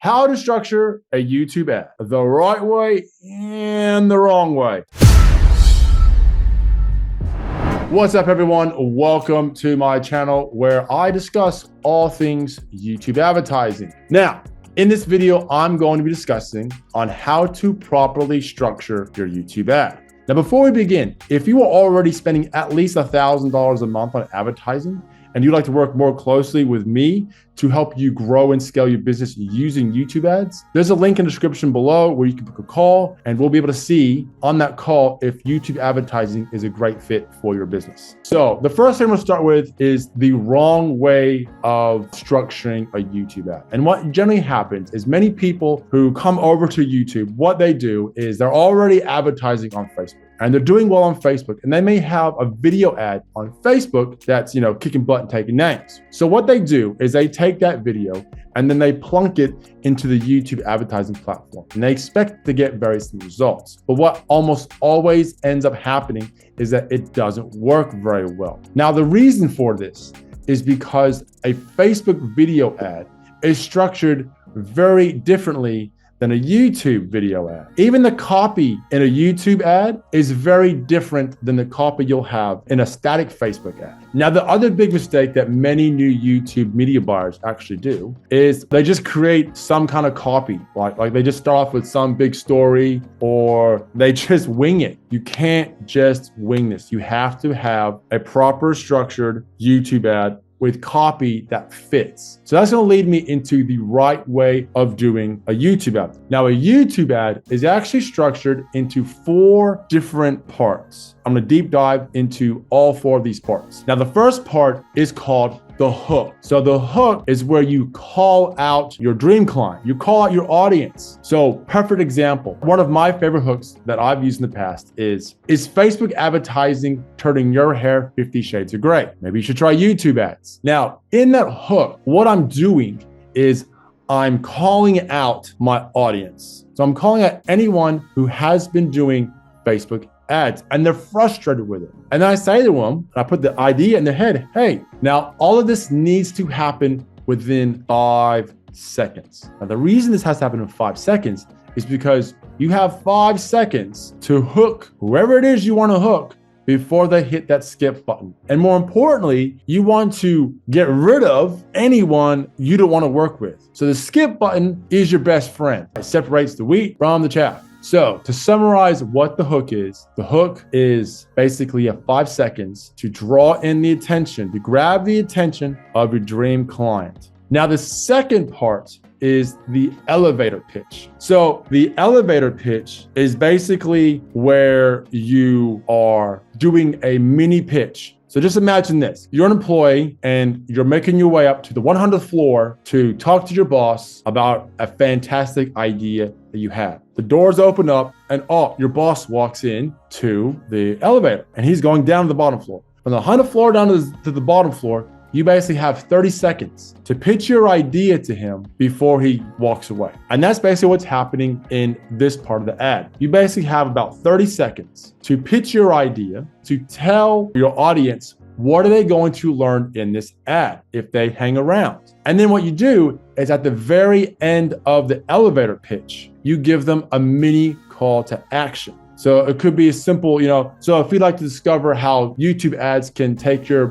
How to structure a YouTube ad the right way and the wrong way. What's up, everyone? Welcome to my channel where I discuss all things YouTube advertising. Now, in this video, I'm going to be discussing on how to properly structure your YouTube ad. Now, before we begin, if you are already spending at least $1,000 a month on advertising, and you'd like to work more closely with me to help you grow and scale your business using YouTube ads, there's a link in the description below where you can book a call, and we'll be able to see on that call if YouTube advertising is a great fit for your business. So the first thing I'm gonna start with is the wrong way of structuring a YouTube ad. And what generally happens is many people who come over to YouTube, what they do is they're already advertising on Facebook. And they're doing well on Facebook, and they may have a video ad on Facebook that's, kicking butt and taking names. So what they do is they take that video and then they plunk it into the YouTube advertising platform, and they expect to get very similar results. But what almost always ends up happening is that it doesn't work very well. Now, the reason for this is because a Facebook video ad is structured very differently than a YouTube video ad. Even the copy in a YouTube ad is very different than the copy you'll have in a static Facebook ad. Now, the other big mistake that many new YouTube media buyers actually do is they just create some kind of copy. Like they just start off with some big story, or they just wing it. You can't just wing this. You have to have a proper structured YouTube ad with copy that fits. So that's gonna lead me into the right way of doing a YouTube ad. Now, a YouTube ad is actually structured into 4 different parts. I'm gonna deep dive into all 4 of these parts. Now, the first part is called the hook. So the hook is where you call out your dream client, you call out your audience. So perfect example, one of my favorite hooks that I've used in the past is Facebook advertising turning your hair 50 shades of gray? Maybe you should try YouTube ads. Now, in that hook, what I'm doing is I'm calling out my audience. So I'm calling out anyone who has been doing Facebook ads and they're frustrated with it. And then I say to them, I put the idea in their head, hey, now all of this needs to happen within 5 seconds. Now, the reason this has to happen in 5 seconds is because you have 5 seconds to hook whoever it is you want to hook before they hit that skip button. And more importantly, you want to get rid of anyone you don't want to work with. So the skip button is your best friend. It separates the wheat from the chaff. So to summarize what the hook is basically a 5 seconds to draw in the attention, to grab the attention of your dream client. Now, the second part is the elevator pitch. So the elevator pitch is basically where you are doing a mini pitch. So just imagine this, you're an employee and you're making your way up to the 100th floor to talk to your boss about a fantastic idea that you have. The doors open up and your boss walks in to the elevator and he's going down to the bottom floor. From the 100th floor down to the bottom floor, you basically have 30 seconds to pitch your idea to him before he walks away. And that's basically what's happening in this part of the ad. You basically have about 30 seconds to pitch your idea, to tell your audience what are they going to learn in this ad if they hang around. And then what you do is at the very end of the elevator pitch, you give them a mini call to action. So it could be a simple, so if you'd like to discover how YouTube ads can take your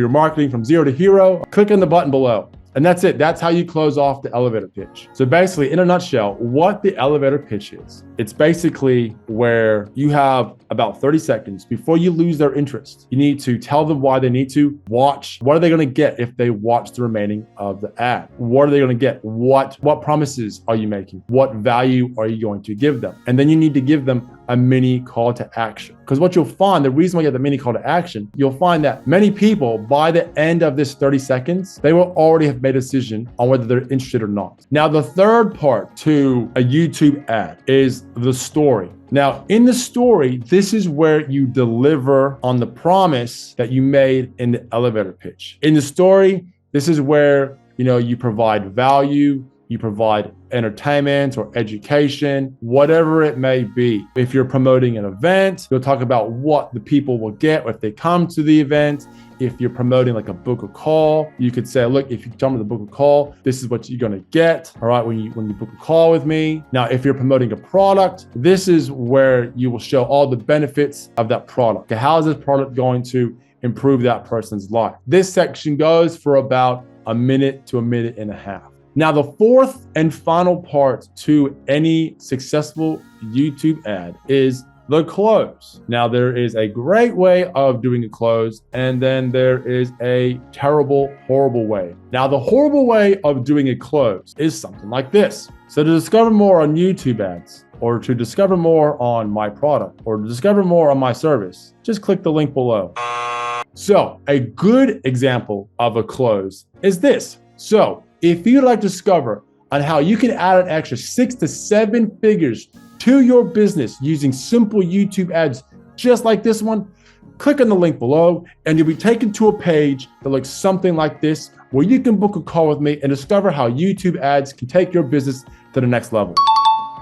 marketing from 0 to hero, click on the button below. And that's it. That's how you close off the elevator pitch. So basically, in a nutshell, what the elevator pitch is, it's basically where you have about 30 seconds before you lose their interest. You need to tell them why they need to watch. What are they going to get if they watch the remaining of the ad? What are they going to get? What promises are you making? What value are you going to give them? And then you need to give them a mini call to action. Because what you'll find, the reason why you have the mini call to action, you'll find that many people, by the end of this 30 seconds, they will already have made a decision on whether they're interested or not. Now, the third part to a YouTube ad is the story. Now, in the story, this is where you deliver on the promise that you made in the elevator pitch. In the story, this is where, you provide value, you provide entertainment or education, whatever it may be. If you're promoting an event, you'll talk about what the people will get if they come to the event. if you're promoting like a book a call, you could say, look, if you tell me to book a call, this is what you're going to get. All right. When you book a call with me. Now, if you're promoting a product, this is where you will show all the benefits of that product. Okay, how is this product going to improve that person's life? This section goes for about a minute to a minute and a half. Now, the fourth and final part to any successful YouTube ad is the close. Now, there is a great way of doing a close, and then there is a terrible, horrible way. Now, the horrible way of doing a close is something like this. So to discover more on YouTube ads, or to discover more on my product, or to discover more on my service, just click the link below. So a good example of a close is this. So if you'd like to discover on how you can add an extra 6 to 7 figures to your business using simple YouTube ads just like this one, click on the link below and you'll be taken to a page that looks something like this, where you can book a call with me and discover how YouTube ads can take your business to the next level.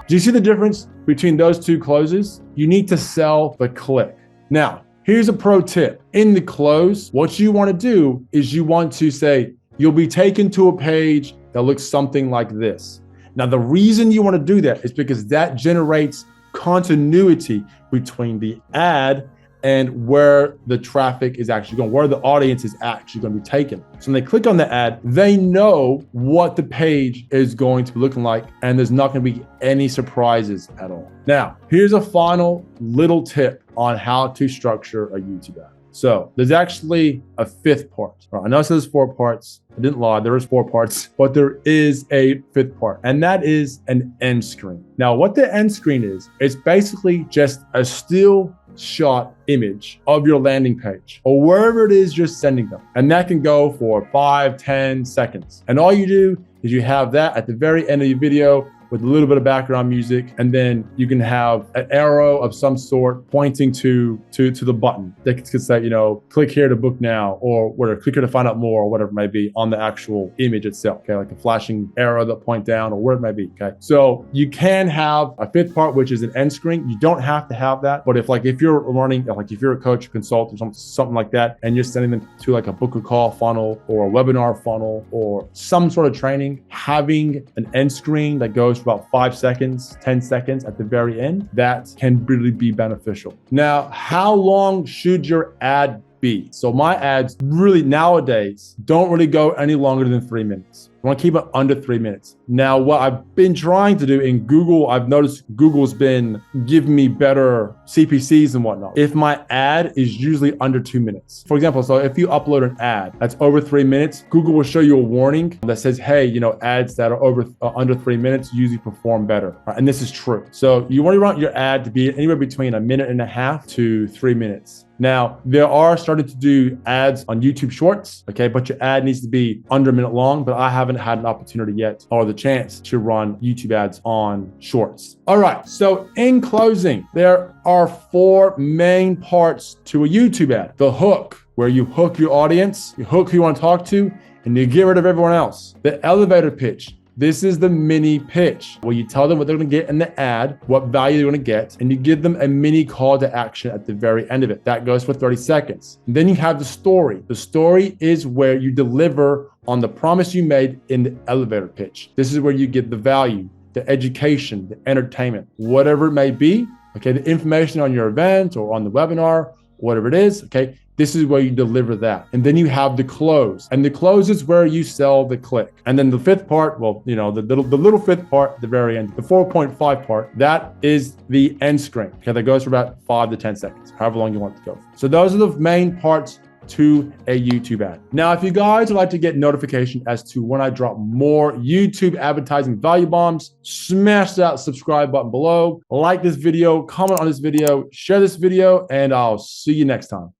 Do you see the difference between those two closes? You need to sell the click. Now, here's a pro tip. In the close, what you want to do is you want to say, you'll be taken to a page that looks something like this. Now, the reason you want to do that is because that generates continuity between the ad and where the traffic is actually going, where the audience is actually going to be taken. So when they click on the ad, they know what the page is going to be looking like, and there's not going to be any surprises at all. Now, here's a final little tip on how to structure a YouTube ad. So there's actually a fifth part. I know it says 4 parts. I didn't lie, there is 4 parts, but there is a fifth part, and that is an end screen. Now, what the end screen is, it's basically just a still shot image of your landing page or wherever it is you're sending them. And that can go for 5, 10 seconds. And all you do is you have that at the very end of your video with a little bit of background music, and then you can have an arrow of some sort pointing to the button that could say, you know, click here to book now, or whatever, click here to find out more, or whatever it may be on the actual image itself. Okay, like a flashing arrow that point down, or where it may be. Okay, so you can have a fifth part, which is an end screen. You don't have to have that, but if you're running, like if you're a coach, consultant, or something like that, and you're sending them to like a book a call funnel or a webinar funnel or some sort of training, having an end screen that goes for about 5 seconds, 10 seconds at the very end, that can really be beneficial. Now, how long should your ad be? So my ads really nowadays don't really go any longer than 3 minutes. I want to keep it under 3 minutes. Now, what I've been trying to do in Google, I've noticed Google's been giving me better CPCs and whatnot. If my ad is usually under 2 minutes. For example, so if you upload an ad that's over 3 minutes, Google will show you a warning that says, hey, you know, ads that are under 3 minutes usually perform better. Right? And this is true. So you want to want your ad to be anywhere between 1.5 minutes to 3 minutes. Now, there are starting to do ads on YouTube Shorts, okay, but your ad needs to be under 1 minute long, but I haven't had an opportunity yet or the chance to run YouTube ads on Shorts. All right, so in closing, there are 4 main parts to a YouTube ad. The hook, where you hook your audience, you hook who you want to talk to, and you get rid of everyone else. The elevator pitch. This is the mini pitch where you tell them what they're going to get in the ad, what value they're going to get, and you give them a mini call to action at the very end of it. That goes for 30 seconds. And then you have the story. The story is where you deliver on the promise you made in the elevator pitch. This is where you get the value, the education, the entertainment, whatever it may be. Okay, the information on your event or on the webinar, whatever it is. Okay. This is where you deliver that. And then you have the close. And the close is where you sell the click. And then the fifth part, well, you know, the little fifth part at the very end, the 4.5 part, that is the end screen. Okay, that goes for about 5 to 10 seconds, however long you want it to go. So those are the main parts to a YouTube ad. Now, if you guys would like to get notification as to when I drop more YouTube advertising value bombs, smash that subscribe button below, like this video, comment on this video, share this video, and I'll see you next time.